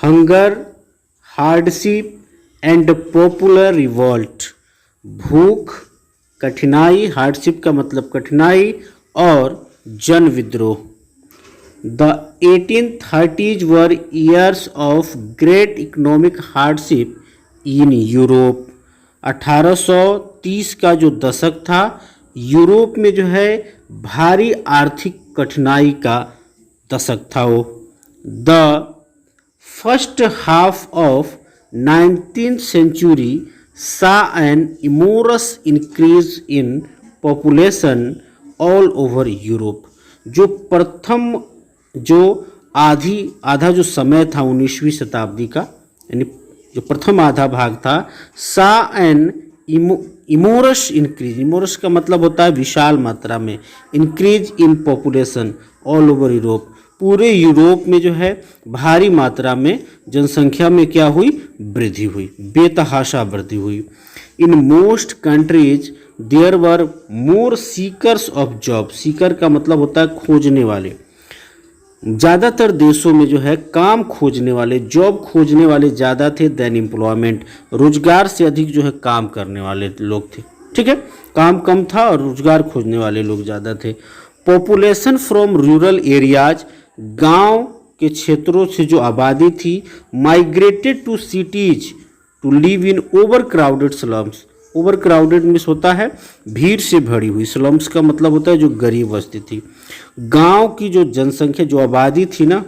Hunger, hardship and popular revolt. भूख, कठिनाई, hardship का मतलब कठिनाई, और जन विद्रोह। The 1830s were years of great economic hardship in Europe. 1830 का जो दशक था, यूरोप में जो है भारी आर्थिक कठिनाई का दशक था वो। The first half of 19th century saw an enormous increase in population all over Europe। जो प्रथम जो आधा जो समय था 19वीं शताब्दी का, यानी जो प्रथम आधा भाग था, सा एन इमोरस इंक्रीज। इमोरस का मतलब होता है विशाल मात्रा में, increase in population all over Europe. पूरे यूरोप में जो है भारी मात्रा में जनसंख्या में क्या हुई, वृद्धि हुई, बेतहाशा वृद्धि हुई। In most countries there were more seekers of job. Seeker का मतलब होता है खोजने वाले। ज़्यादातर देशों में जो है काम खोजने वाले, जॉब खोजने वाले ज़्यादा थे देन एम्प्लॉयमेंट। रोजगार से अधिक जो है काम करने वाले लोग थे। ठीक है, काम कम था और रोजगार खोजने वाले लोग ज़्यादा थे। पॉपुलेशन फ्रॉम रूरल एरियाज, गांव के क्षेत्रों से जो आबादी थी, migrated to cities to live in over crowded slums. Over crowded means होता है भीड़ से भरी हुई, स्लम्स का मतलब होता है जो गरीब बस्ती थी। गांव की जो जनसंख्या, जो आबादी थी ना,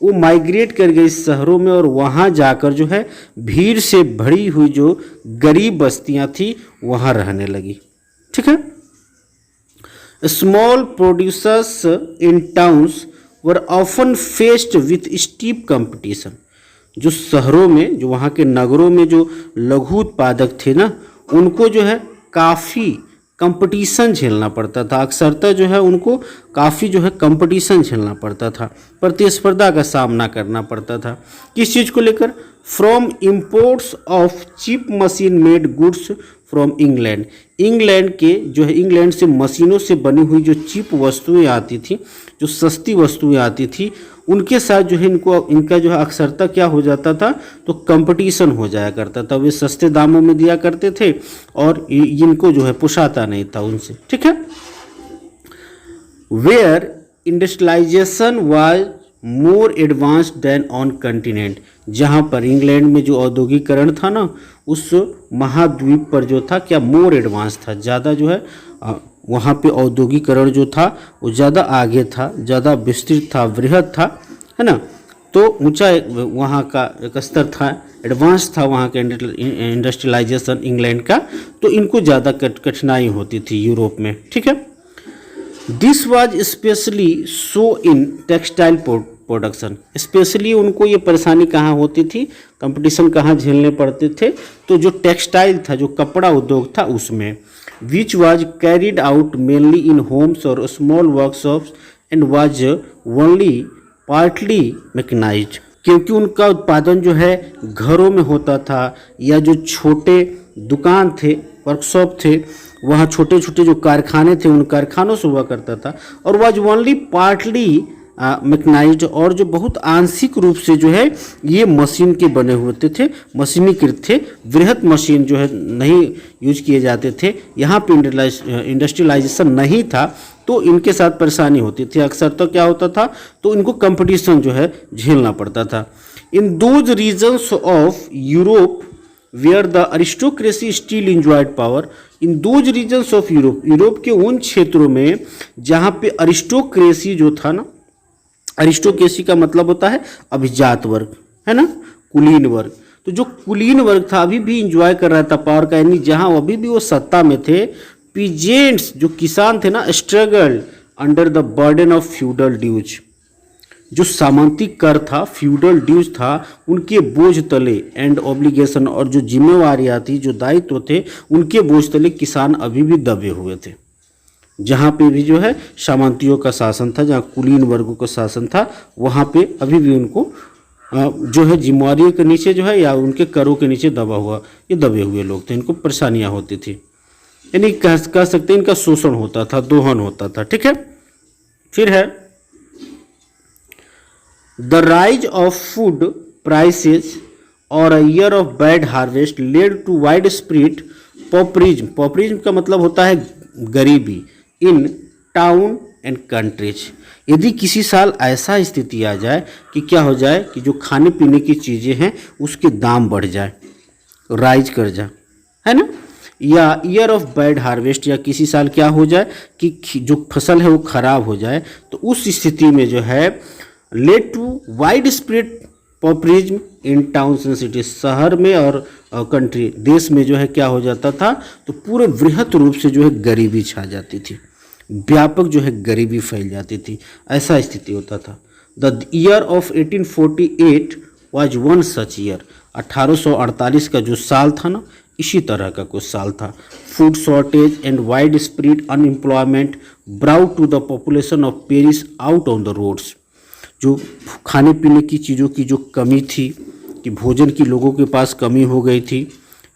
वो माइग्रेट कर गई शहरों में और वहाँ जाकर जो है भीड़ से भरी हुई जो गरीब बस्तियाँ थी वहाँ रहने लगी। ठीक है। Small producers in towns were often faced with steep competition. जो शहरों में, जो वहाँ के नगरों में जो लघु उत्पादक थे ना, उनको जो है काफ़ी कंपटीशन झेलना पड़ता था। अक्सरतः जो है उनको काफ़ी जो है कंपटीशन झेलना पड़ता था, प्रतिस्पर्धा का सामना करना पड़ता था। किस चीज़ को लेकर? From imports of cheap machine made goods from England. England के जो है, इंग्लैंड से मशीनों से बनी हुई जो चीप वस्तुएं आती थी, जो सस्ती वस्तुएं आती थी, उनके साथ जो है इनका जो है अक्सरता क्या हो जाता था, तो कंपटीशन हो जाया करता था। वे सस्ते दामों में दिया करते थे और इनको जो है पोषाता नहीं था उनसे। ठीक है। Where industrialization was more advanced than on continent. जहाँ पर इंग्लैंड में जो औद्योगिकरण था ना, उस महाद्वीप पर जो था क्या मोर एडवांस था, ज़्यादा जो है वहाँ पे औद्योगिकरण जो था वो ज़्यादा आगे था, ज़्यादा विस्तृत था, वृहद था, है ना। तो ऊंचा वहाँ का एक स्तर था, एडवांस था वहाँ का इंडस्ट्रियलाइजेशन इंग्लैंड का, तो इनको ज़्यादा कठिनाई होती थी यूरोप में। ठीक है। This was specially so in textile production. Specially उनको ये परेशानी कहाँ होती थी, कंपटीशन कहाँ झेलने पड़ते थे, तो जो टेक्सटाइल था, जो कपड़ा उद्योग था उसमें। Which was carried out mainly in homes और small workshops and was only partly mechanised. क्योंकि उनका उत्पादन जो है घरों में होता था, या जो छोटे दुकान थे, वर्कशॉप थे, वहाँ छोटे छोटे जो कारखाने थे, उन कारखानों से हुआ करता था। और वाज ओनली पार्टली मैकेनाइज्ड, और जो बहुत आंशिक रूप से जो है ये मशीन के बने हुए थे, मशीनीकृत थे। वृहत मशीन जो है नहीं यूज किए जाते थे, यहाँ पे इंडस्ट्रियलाइजेशन नहीं था, तो इनके साथ परेशानी होती थी। अक्सर तो क्या होता था, तो इनको कंपटीशन जो है झेलना पड़ता था। In those regions of Europe where the aristocracy still enjoyed power. In those regions of Europe, Europe के उन क्षेत्रों में जहाँ पे अरिस्टोक्रेसी जो था ना, अरिस्टोक्रेसी का मतलब होता है अभिजात वर्ग, है ना, कुलीन वर्ग। तो जो कुलीन वर्ग था अभी भी इंजॉय कर रहा था पावर का, यानी जहाँ अभी भी वो सत्ता में थे। पीजेंट्स जो किसान थे ना, struggle under the burden of feudal dues. जो सामंती कर था, फ्यूडल ड्यूज था, उनके बोझ तले एंड ऑब्लिगेशन, और जो जिम्मेवारियाँ थी, जो दायित्व थे, उनके बोझ तले किसान अभी भी दबे हुए थे। जहाँ पे भी जो है सामंतियों का शासन था, जहाँ कुलीन वर्गों का शासन था, वहाँ पे अभी भी उनको जो है जिम्मेवारियों के नीचे जो है, या उनके करों के नीचे ये दबे हुए लोग थे, इनको परेशानियाँ होती थी। यानी कह सकते हैं इनका शोषण होता था, दोहन होता था। ठीक है। फिर है the rise of food prices और a year of bad harvest led to widespread pauperism. Pauperism का मतलब होता है गरीबी इन टाउन एंड कंट्रीज। यदि किसी साल ऐसा स्थिति आ जाए कि क्या हो जाए कि जो खाने पीने की चीज़ें हैं उसके दाम बढ़ जाए, राइज कर जाए, है ना, या ईयर ऑफ बैड हार्वेस्ट, या किसी साल क्या हो जाए कि जो फसल है वो खराब हो जाए, तो उस स्थिति में जो है led to widespread pauperism in towns and cities, शहर में और कंट्री देश में जो है क्या हो जाता था, तो पूरे वृहत रूप से जो है गरीबी छा जाती थी, व्यापक जो है गरीबी फैल जाती थी, ऐसा स्थिति होता था। The year of 1848 was one such year. 1848 का जो साल था ना, इसी तरह का कुछ साल था। Food shortage and wide spread unemployment brought to the population of Paris out on the roads. जो खाने पीने की चीज़ों की जो कमी थी, कि भोजन की लोगों के पास कमी हो गई थी,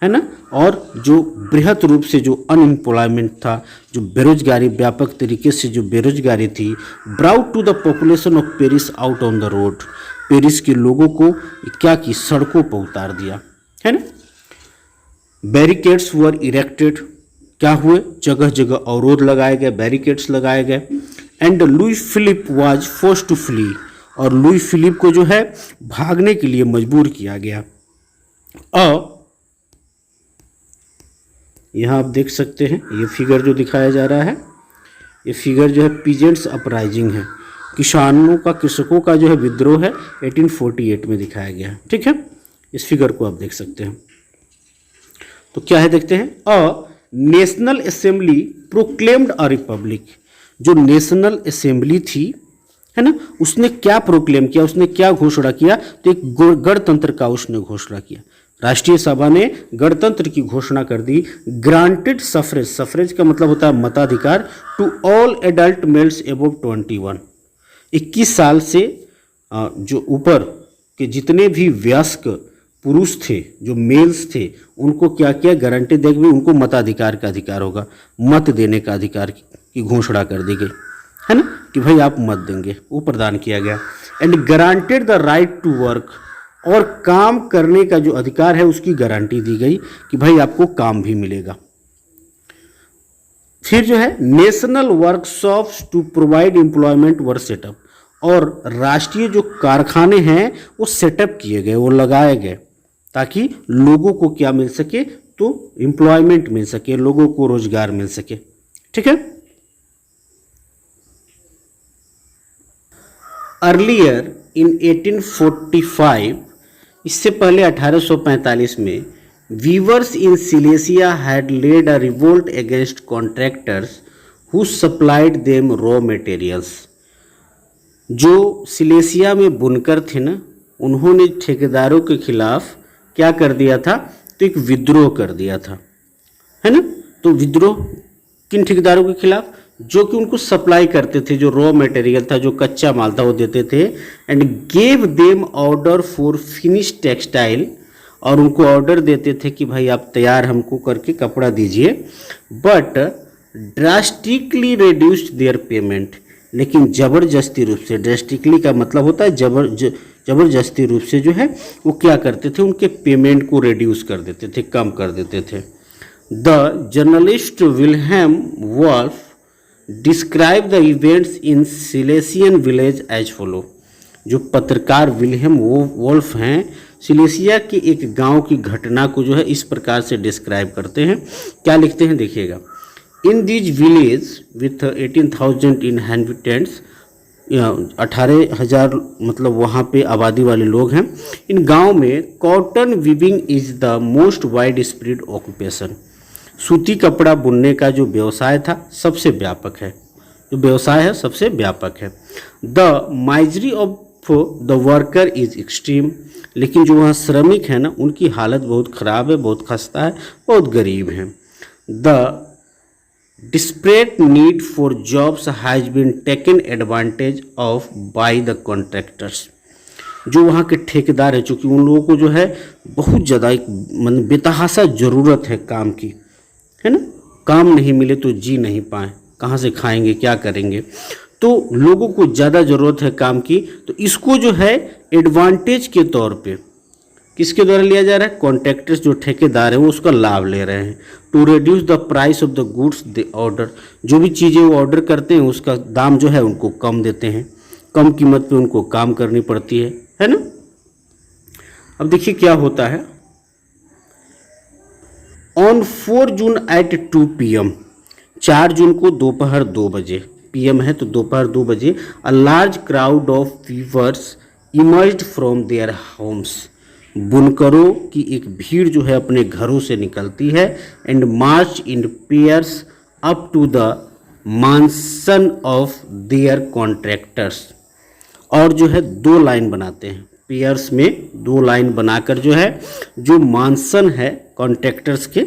है ना, और जो बृहत रूप से जो अनएम्प्लॉयमेंट था, जो बेरोजगारी, व्यापक तरीके से जो बेरोजगारी थी, brought to the population of Paris out on the road. Paris के लोगों को क्या की सड़कों पर उतार दिया, है ना। बैरिकेड्स वर इरेक्टेड, क्या हुए, जगह जगह अवरोध लगाए गए, बैरिकेड्स लगाए गए। And Louis Philippe was forced to flee, और लुई फिलिप को जो है भागने के लिए मजबूर किया गया। और यहाँ आप देख सकते हैं ये फिगर जो दिखाया जा रहा है, ये फिगर जो है पीजेंट्स अपराइजिंग है, कृषकों का जो है विद्रोह है, 1848 में दिखाया गया है, ठीक है। इस फिगर को आप देख सकते हैं। तो क्या है देखते हैं, a national assembly proclaimed a republic. जो नेशनल असेंबली थी, है ना, उसने क्या प्रोक्लेम किया, उसने क्या घोषणा किया, तो एक गणतंत्र का उसने घोषणा किया। राष्ट्रीय सभा ने गणतंत्र की घोषणा कर दी। ग्रांटेड सफरेज, सफरेज का मतलब होता है मताधिकार, to all adult males above 21। 21 साल से जो ऊपर के जितने भी वयस्क पुरुष थे, जो मेल्स थे, उनको क्या किया, गारंटी दे गई, उनको मताधिकार का अधिकार होगा, मत देने का अधिकार की घोषणा कर दी गई, है ना, कि भाई आप मत देंगे, वो प्रदान किया गया। And guaranteed the right to work, और काम करने का जो अधिकार है उसकी गारंटी दी गई कि भाई आपको काम भी मिलेगा। फिर जो है national workshops to provide employment were set up, और राष्ट्रीय जो कारखाने हैं वो सेटअप किए गए, वो लगाए गए, ताकि लोगों को क्या मिल सके, तो एम्प्लॉयमेंट मिल सके, लोगों को रोजगार मिल सके, ठीक है। अर्लियर इन 1845, इससे पहले 1845 में, weavers in Silesia had led a revolt against contractors who supplied them raw materials. जो सिलेसिया में बुनकर थे ना, उन्होंने ठेकेदारों के खिलाफ क्या कर दिया था, तो एक विद्रोह कर दिया था, है ना। तो विद्रोह किन ठेकेदारों के खिलाफ, जो कि उनको सप्लाई करते थे, जो रॉ मटेरियल था, जो कच्चा माल था, वो देते थे। And gave them order for finish textile, और उनको ऑर्डर देते थे कि भाई आप तैयार हमको करके कपड़ा दीजिए। But drastically reduced there payment, लेकिन ज़बरदस्ती रूप से, ड्रास्टिकली का मतलब होता है ज़बरदस्ती रूप से जो है वो क्या करते थे, उनके पेमेंट को रिड्यूस कर देते थे, कम कर देते थे। The journalist Wilhelm Wolff describe the events in Silesian village as follow. जो पत्रकार विल्हेम वॉल्फ हैं, सिलेसिया के एक गांव की घटना को जो है इस प्रकार से डिस्क्राइब करते हैं। क्या लिखते हैं देखिएगा, in these village with 18,000 inhabitants, 18,000 मतलब वहाँ पे आबादी वाले लोग हैं। इन गांव में cotton weaving is the most wide spread occupation. सूती कपड़ा बुनने का जो व्यवसाय था सबसे व्यापक है, जो व्यवसाय है सबसे व्यापक है। The misery of the worker is extreme, लेकिन जो वहाँ श्रमिक है ना, उनकी हालत बहुत ख़राब है, बहुत खस्ता है, बहुत गरीब हैं। The desperate need for jobs has been taken advantage of by the contractors. जो वहाँ के ठेकेदार है, चूँकि उन लोगों को जो है बहुत ज़्यादा एक मतलब बेतहाशा ज़रूरत है काम की, है ना, काम नहीं मिले तो जी नहीं पाए, कहाँ से खाएंगे, क्या करेंगे। तो लोगों को ज़्यादा ज़रूरत है काम की, तो इसको जो है एडवांटेज के तौर पे किसके द्वारा लिया जा रहा है, कॉन्ट्रैक्टर्स जो ठेकेदार है वो उसका लाभ ले रहे हैं। To reduce the price of the goods they order, जो भी चीज़ें वो ऑर्डर करते हैं उसका दाम जो है उनको कम देते हैं, कम कीमत पे उनको काम करनी पड़ती है ना। अब देखिए क्या होता है, ऑन 4 जून एट 2 PM, 4 जून को दोपहर 2 बजे, PM है तो दोपहर 2 बजे, a large crowd of viewers emerged from their homes, बुनकरों की एक भीड़ जो है अपने घरों से निकलती है, and march in pairs up to the mansion of their contractors, और जो है 2 लाइन बनाते हैं, पेयर्स में 2 लाइन बनाकर जो है जो मानसन है कॉन्ट्रैक्टर्स के,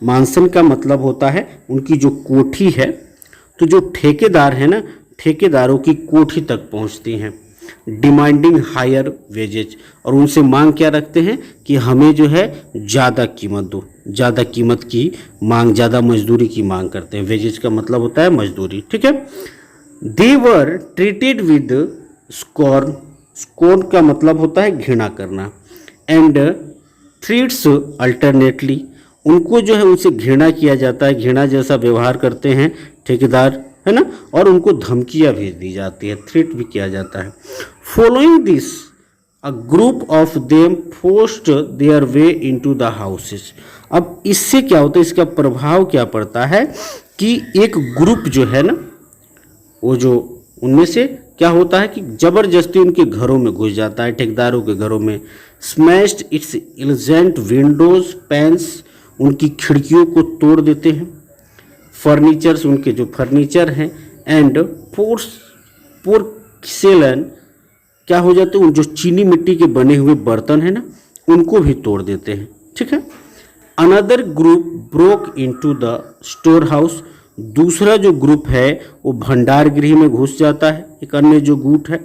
मानसन का मतलब होता है उनकी जो कोठी है, तो जो ठेकेदार है ना, ठेकेदारों की कोठी तक पहुंचती हैं, डिमांडिंग हायर वेजेज, और उनसे मांग क्या रखते हैं कि हमें जो है ज़्यादा कीमत दो, ज़्यादा कीमत की मांग, ज़्यादा मजदूरी की मांग करते हैं। वेजेज का मतलब होता है मजदूरी, ठीक है। They were treated with scorn, scorn का मतलब होता है घृणा करना, एंड थ्रेट्स अल्टरनेटली, उनको जो है उनसे घृणा किया जाता है, घृणा जैसा व्यवहार करते हैं ठेकेदार, है ना, और उनको धमकियां भेज दी जाती है, थ्रेट भी किया जाता है। Following this a group of them forced their way into the houses. अब इससे क्या होता है, इसका प्रभाव क्या पड़ता है कि एक ग्रुप जो है ना, वो जो उनमें से क्या होता है कि जबरदस्ती उनके घरों में घुस जाता है, ठेकेदारों के घरों में, स्मैश्ड इट्स एलिजेंट विंडोज पैन्स, उनकी खिड़कियों को तोड़ देते हैं, फर्नीचर्स, उनके जो फर्नीचर हैं, एंड पोर्सेलन, क्या हो जाते हैं, उन जो चीनी मिट्टी के बने हुए बर्तन हैं ना, उनको भी तोड़ देते हैं, ठीक है। Another group broke into the store house, दूसरा जो ग्रुप है वो भंडार गृह में घुस जाता है, एक अन्य जो गुट है,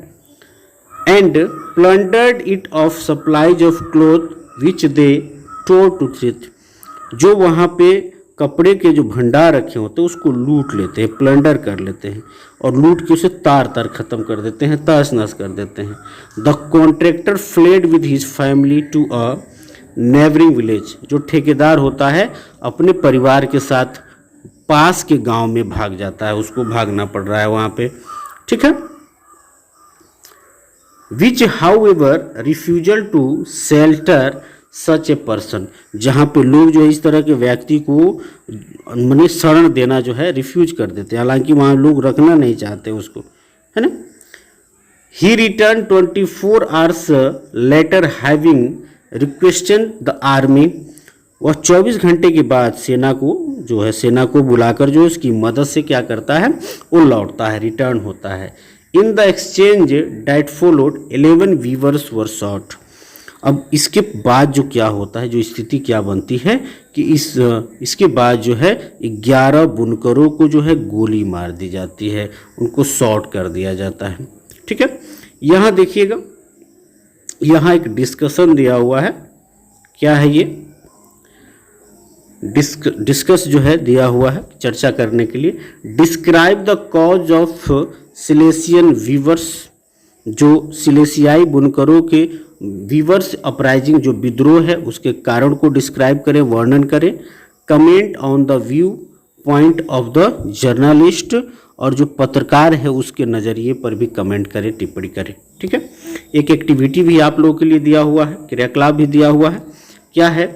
and plundered it of supplies of cloth which they tore to thrift, जो वहाँ पे कपड़े के जो भंडार रखे होते हैं उसको लूट लेते हैं, प्लंडर कर लेते हैं, और लूट के उसे तार तार खत्म कर देते हैं, तहस नहस कर देते हैं। The contractor fled with his family to a neighbouring village, जो ठेकेदार होता है अपने परिवार के साथ पास के गांव में भाग जाता है, उसको भागना पड़ रहा है वहाँ पे, ठीक है। Which however refusal to shelter such a person, जहाँ पे लोग जो है इस तरह के व्यक्ति को माने शरण देना जो है रिफ्यूज कर देते हैं, हालांकि वहाँ लोग रखना नहीं चाहते उसको, है ना। He return 24 hours later having requested the army, वह 24 घंटे के बाद सेना को जो है, सेना को बुलाकर जो उसकी मदद से क्या करता है, वो लौटता है, रिटर्न होता है। In the exchange that followed 11 weavers were shot. अब इसके बाद जो क्या होता है, जो स्थिति क्या बनती है कि इसके बाद जो है 11 बुनकरों को जो है गोली मार दी जाती है, उनको शॉट कर दिया जाता है, ठीक है। यहाँ देखिएगा, यहाँ एक डिस्कशन दिया हुआ है, क्या है ये डिस्कस जो है दिया हुआ है चर्चा करने के लिए। Describe the cause of Silesian weavers, जो सिलेसियाई बुनकरों के वीवर्स अपराइजिंग जो विद्रोह है उसके कारण को डिस्क्राइब करें, वर्णन करें। Comment on the view point of the journalist, और जो पत्रकार है उसके नज़रिए पर भी कमेंट करें, टिप्पणी करें, ठीक है। एक एक्टिविटी भी आप लोगों के लिए दिया हुआ है, क्रियाकलाप भी दिया हुआ है, क्या है,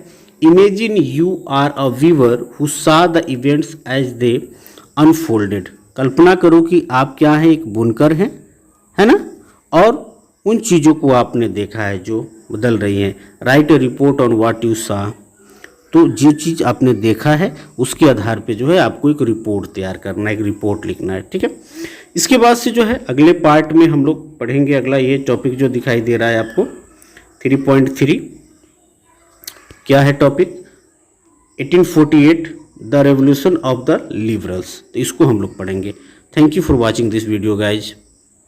imagine you are a weaver who saw the events as they unfolded. कल्पना करो कि आप क्या हैं, एक बुनकर हैं, है ना, और उन चीज़ों को आपने देखा है जो बदल रही हैं। Right A report on what you सा, तो जो चीज़ आपने देखा है उसके आधार पे जो है आपको एक रिपोर्ट तैयार करना है, एक रिपोर्ट लिखना है, ठीक है। इसके बाद से जो है अगले पार्ट में हम लोग पढ़ेंगे अगला ये टॉपिक जो दिखाई दे रहा है आपको 3.3, क्या है topic, 1848 the revolution of the liberals, तो इसको हम लोग पढ़ेंगे। Thank you for watching this video guys.